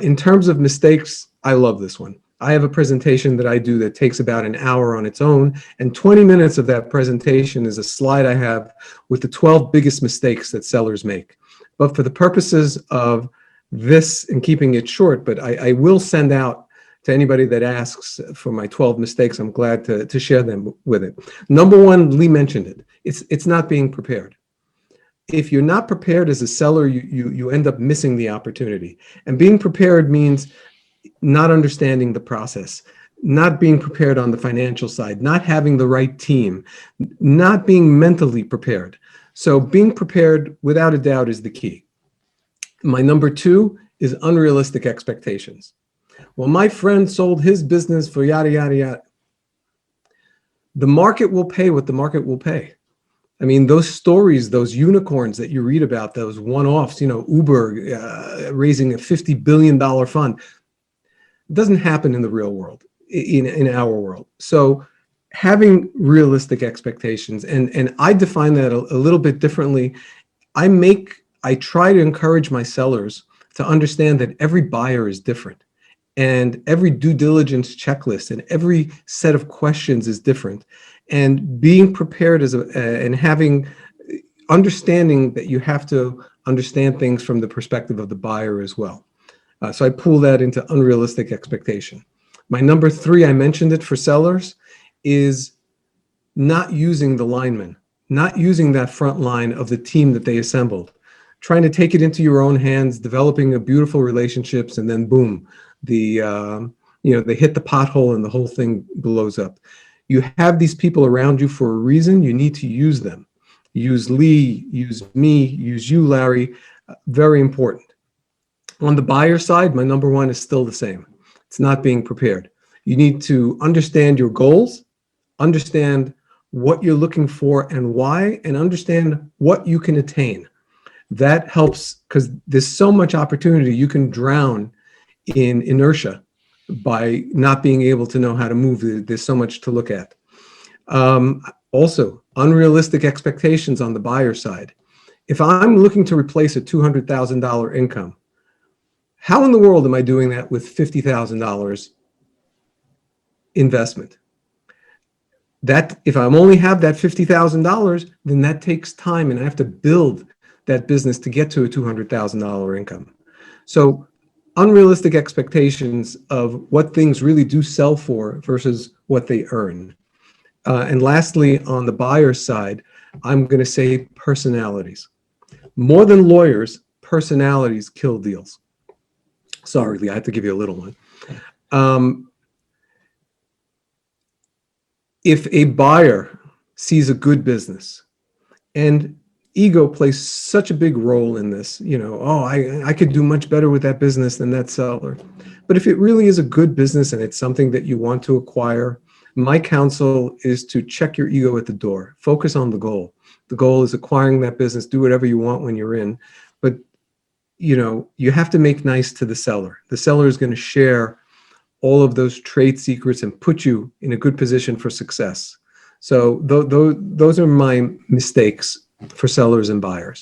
In terms of mistakes, I love this one. I have a presentation that I do that takes about an hour on its own, and 20 minutes of that presentation is a slide I have with the 12 biggest mistakes that sellers make. But for the purposes of this and keeping it short, but I will send out to anybody that asks for my 12 mistakes. I'm glad to share them with it. Number one, Lee mentioned it. It's not being prepared. If you're not prepared as a seller, you end up missing the opportunity. And being prepared means not understanding the process, not being prepared on the financial side, not having the right team, not being mentally prepared. So being prepared, without a doubt, is the key. My number two is unrealistic expectations. Well, my friend sold his business for yada, yada, yada. The market will pay what the market will pay. I mean, those stories, those unicorns that you read about, those one-offs, Uber raising a $50 billion fund, doesn't happen in the real world, in our world. So having realistic expectations, and I define that a little bit differently. I try to encourage my sellers to understand that every buyer is different, and every due diligence checklist and every set of questions is different. And being prepared and having understanding that you have to understand things from the perspective of the buyer as well. So I pull that into unrealistic expectation. My number three, I mentioned it for sellers, is not using the linemen, not using that front line of the team that they assembled, trying to take it into your own hands, developing a beautiful relationships, and then boom, they hit the pothole and the whole thing blows up. You have these people around you for a reason. You need to use them. Use Lee, use me, use you, Larry. Very important. On the buyer side, my number one is still the same. It's not being prepared. You need to understand your goals, understand what you're looking for and why, and understand what you can attain. That helps, because there's so much opportunity. You can drown in inertia by not being able to know how to move. There's so much to look at. Also, unrealistic expectations on the buyer side. If I'm looking to replace a $200,000 income, how in the world am I doing that with $50,000 investment? That if I only have that $50,000, then that takes time, and I have to build that business to get to a $200,000 income. So unrealistic expectations of what things really do sell for versus what they earn. And lastly, on the buyer side, I'm going to say personalities. More than lawyers, personalities kill deals. Sorry, Lee, I have to give you a little one. If a buyer sees a good business, and ego plays such a big role in this, I could do much better with that business than that seller. But if it really is a good business and it's something that you want to acquire, my counsel is to check your ego at the door. Focus on the goal. The goal is acquiring that business. Do whatever you want when you're in. But, you have to make nice to the seller. The seller is going to share all of those trade secrets and put you in a good position for success. So those are my mistakes for sellers and buyers.